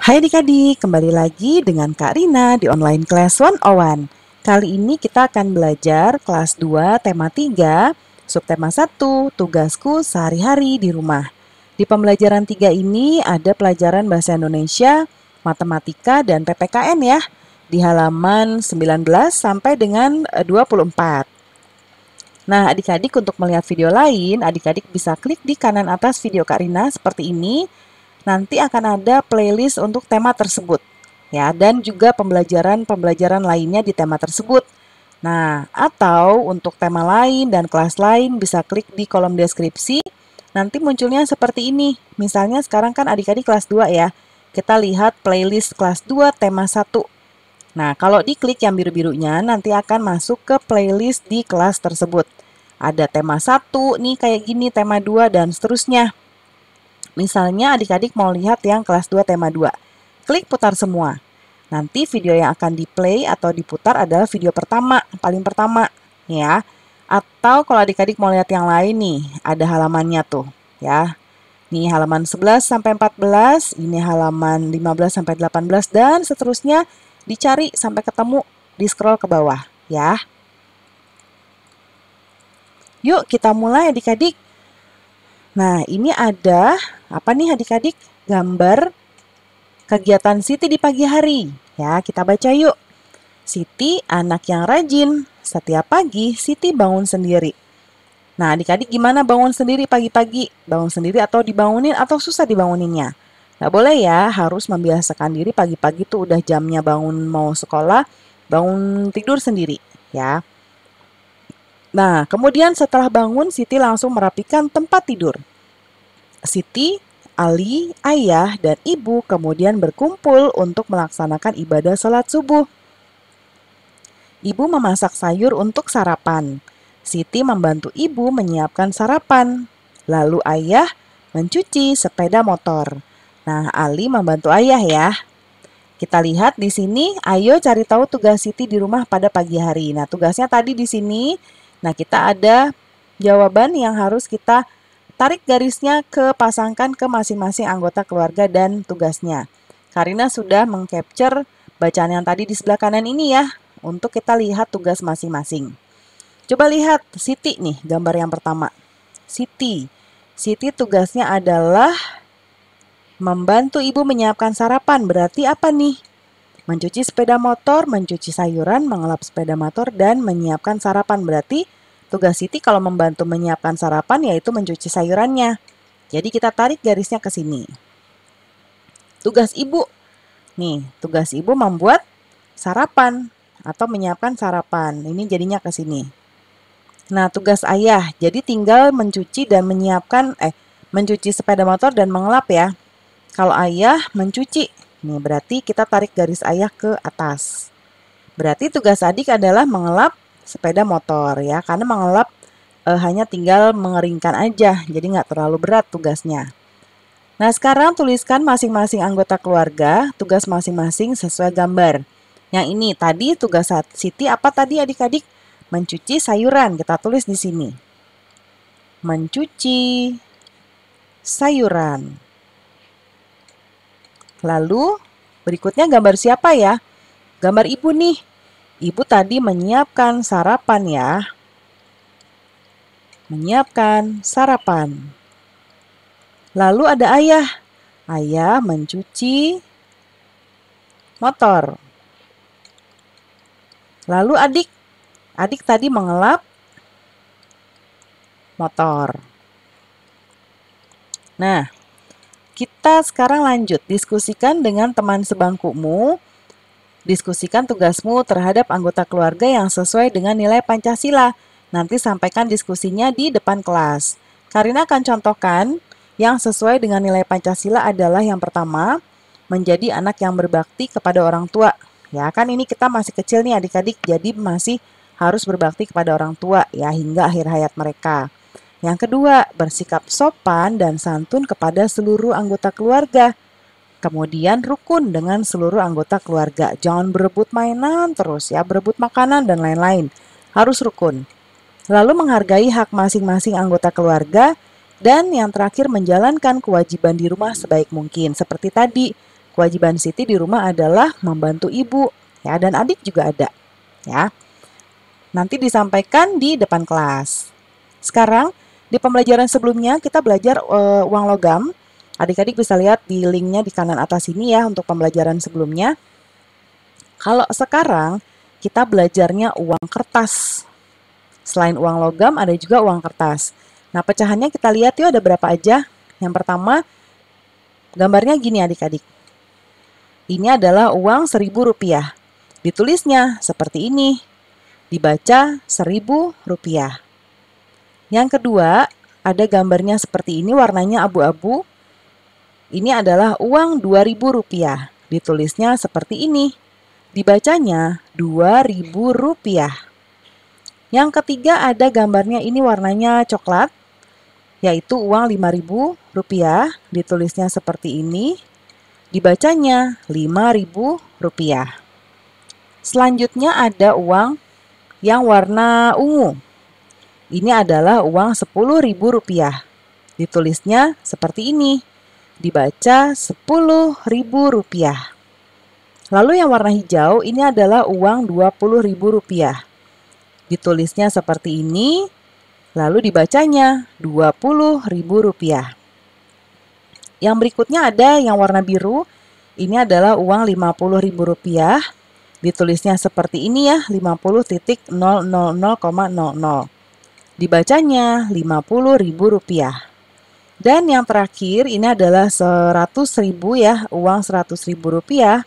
Hai adik-adik, kembali lagi dengan Kak Rina di Online Class 101. Kali ini kita akan belajar kelas 2 tema 3, subtema 1, tugasku sehari-hari di rumah. Di pembelajaran 3 ini ada pelajaran bahasa Indonesia, matematika, dan PPKN ya, di halaman 19 sampai dengan 24. Nah, adik-adik untuk melihat video lain, adik-adik bisa klik di kanan atas video Kak Rina seperti ini. Nanti akan ada playlist untuk tema tersebut ya, dan juga pembelajaran lainnya di tema tersebut. Nah, atau untuk tema lain dan kelas lain bisa klik di kolom deskripsi. Nanti munculnya seperti ini. Misalnya sekarang kan adik-adik kelas 2 ya. Kita lihat playlist kelas 2 tema 1. Nah, kalau diklik yang biru-birunya nanti akan masuk ke playlist di kelas tersebut. Ada tema 1 nih kayak gini, tema 2 dan seterusnya. Misalnya adik-adik mau lihat yang kelas 2 tema 2. Klik putar semua. Nanti video yang akan di-play atau diputar adalah video pertama, paling pertama ya. Atau kalau adik-adik mau lihat yang lain nih, ada halamannya tuh ya. Nih halaman 11 sampai 14, ini halaman 15 sampai 18 dan seterusnya, dicari sampai ketemu, di scroll ke bawah ya. Yuk kita mulai adik-adik. Nah, ini ada apa nih adik-adik? Gambar kegiatan Siti di pagi hari. Ya, kita baca yuk. Siti anak yang rajin. Setiap pagi Siti bangun sendiri. Nah, adik-adik gimana bangun sendiri pagi-pagi? Bangun sendiri atau dibangunin atau susah dibanguninnya? Nggak boleh ya, harus membiasakan diri pagi-pagi tuh udah jamnya bangun mau sekolah, bangun tidur sendiri ya. Nah, kemudian setelah bangun, Siti langsung merapikan tempat tidur. Siti, Ali, ayah, dan ibu kemudian berkumpul untuk melaksanakan ibadah sholat subuh. Ibu memasak sayur untuk sarapan. Siti membantu ibu menyiapkan sarapan. Lalu ayah mencuci sepeda motor. Nah, Ali membantu ayah ya. Kita lihat di sini, ayo cari tahu tugas Siti di rumah pada pagi hari. Nah, tugasnya tadi di sini. Nah, kita ada jawaban yang harus kita tarik garisnya pasangkan ke masing-masing anggota keluarga dan tugasnya. Karina sudah mengcapture bacaan yang tadi di sebelah kanan ini ya, untuk kita lihat tugas masing-masing. Coba lihat Siti nih, gambar yang pertama. Siti tugasnya adalah membantu ibu menyiapkan sarapan. Berarti apa nih? Mencuci sepeda motor, mencuci sayuran, mengelap sepeda motor, dan menyiapkan sarapan. Berarti tugas Siti kalau membantu menyiapkan sarapan yaitu mencuci sayurannya. Jadi kita tarik garisnya ke sini. Tugas ibu. Nih, tugas ibu membuat sarapan atau menyiapkan sarapan. Ini jadinya ke sini. Nah, tugas ayah. Jadi tinggal mencuci dan mencuci sepeda motor dan mengelap ya. Kalau ayah mencuci. Nih, berarti kita tarik garis ayah ke atas. Berarti tugas adik adalah mengelap sepeda motor ya, karena mengelap hanya tinggal mengeringkan aja, jadi nggak terlalu berat tugasnya. Nah, sekarang tuliskan masing-masing anggota keluarga, tugas masing-masing sesuai gambar. Yang ini tadi tugas Siti apa tadi adik-adik? Mencuci sayuran, kita tulis di sini. Mencuci sayuran. Lalu berikutnya gambar siapa ya? Gambar ibu nih. Ibu tadi menyiapkan sarapan ya. Menyiapkan sarapan. Lalu ada ayah. Ayah mencuci motor. Lalu adik. Adik tadi mengelap motor. Nah, kita sekarang lanjut diskusikan dengan teman sebangkumu. Diskusikan tugasmu terhadap anggota keluarga yang sesuai dengan nilai Pancasila. Nanti sampaikan diskusinya di depan kelas. Karina akan contohkan yang sesuai dengan nilai Pancasila adalah yang pertama, menjadi anak yang berbakti kepada orang tua. Ya kan ini kita masih kecil nih adik-adik, jadi masih harus berbakti kepada orang tua ya hingga akhir hayat mereka. Yang kedua, bersikap sopan dan santun kepada seluruh anggota keluarga. Kemudian rukun dengan seluruh anggota keluarga. Jangan berebut mainan terus ya, berebut makanan dan lain-lain. Harus rukun. Lalu menghargai hak masing-masing anggota keluarga. Dan yang terakhir menjalankan kewajiban di rumah sebaik mungkin. Seperti tadi, kewajiban Siti di rumah adalah membantu ibu, ya, dan adik juga ada, ya. Nanti disampaikan di depan kelas. Sekarang, di pembelajaran sebelumnya kita belajar uang logam. Adik-adik bisa lihat di linknya di kanan atas ini ya untuk pembelajaran sebelumnya. Kalau sekarang kita belajarnya uang kertas. Selain uang logam ada juga uang kertas. Nah, pecahannya kita lihat yuk ada berapa aja. Yang pertama, gambarnya gini adik-adik. Ini adalah uang Rp1.000. Ditulisnya seperti ini. Dibaca Rp1.000. Yang kedua, ada gambarnya seperti ini, warnanya abu-abu. Ini adalah uang Rp2.000. Ditulisnya seperti ini. Dibacanya Rp2.000. Yang ketiga ada gambarnya ini warnanya coklat, yaitu uang Rp5.000. Ditulisnya seperti ini. Dibacanya Rp5.000. Selanjutnya ada uang yang warna ungu. Ini adalah uang Rp10.000. Ditulisnya seperti ini. Dibaca Rp10.000. Lalu yang warna hijau ini adalah uang Rp20.000. Ditulisnya seperti ini. Lalu dibacanya Rp20.000. Yang berikutnya ada yang warna biru. Ini adalah uang Rp50.000. Ditulisnya seperti ini ya, 50.000,00. Dibacanya Rp50.000. Dan yang terakhir ini adalah 100.000 ya, uang Rp100.000.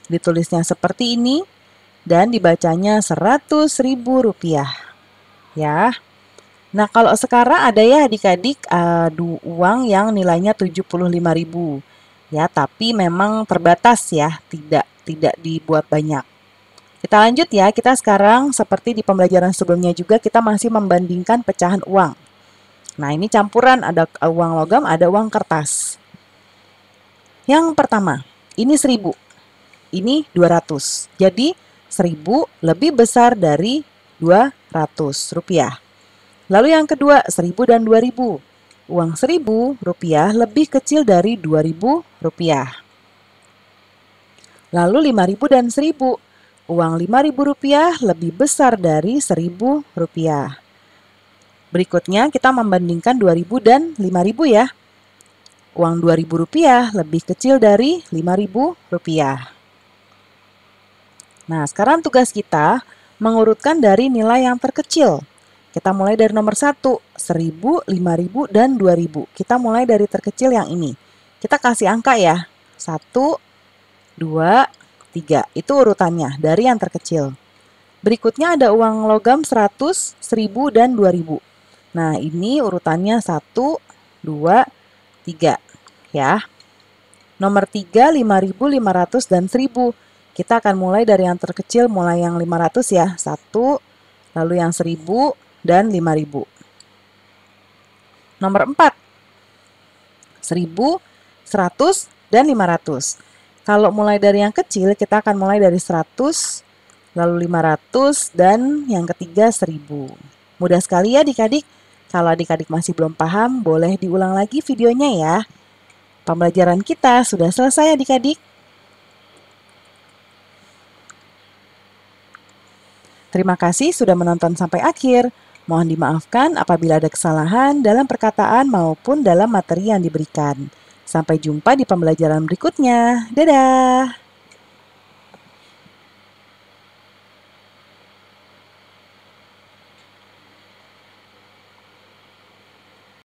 Ditulisnya seperti ini dan dibacanya Rp100.000. Ya. Nah, kalau sekarang ada ya adik-adik uang yang nilainya Rp75.000. Ya, tapi memang terbatas ya, tidak dibuat banyak. Kita lanjut ya, kita sekarang seperti di pembelajaran sebelumnya juga kita masih membandingkan pecahan uang. Nah, ini campuran, ada uang logam, ada uang kertas. Yang pertama, ini 1.000. Ini 200. Jadi 1.000 lebih besar dari Rp200. Lalu yang kedua, 1.000 dan 2.000. Uang Rp1.000 lebih kecil dari Rp2.000. Lalu 5.000 dan 1.000. Uang Rp5.000 lebih besar dari Rp1.000. Berikutnya kita membandingkan 2.000 dan 5.000 ya. Uang Rp2.000 lebih kecil dari Rp5.000. Nah, sekarang tugas kita mengurutkan dari nilai yang terkecil. Kita mulai dari nomor 1, 1.000, 5.000, dan 2.000. Kita mulai dari terkecil yang ini. Kita kasih angka ya. 1, 2, 3. Itu urutannya dari yang terkecil. Berikutnya ada uang logam 100, 1.000, dan 2.000. Nah, ini urutannya 1, 2, 3. Ya. Nomor 3, 5.000, 500, dan 1.000. Kita akan mulai dari yang terkecil, mulai yang 500 ya. 1, lalu yang 1.000, dan 5.000. Nomor 4, 1.000, 100, dan 500. Kalau mulai dari yang kecil, kita akan mulai dari 100, lalu 500, dan yang ketiga 1.000. Mudah sekali ya adik-adik. Kalau adik-adik masih belum paham, boleh diulang lagi videonya ya. Pembelajaran kita sudah selesai adik-adik. Terima kasih sudah menonton sampai akhir. Mohon dimaafkan apabila ada kesalahan dalam perkataan maupun dalam materi yang diberikan. Sampai jumpa di pembelajaran berikutnya. Dadah!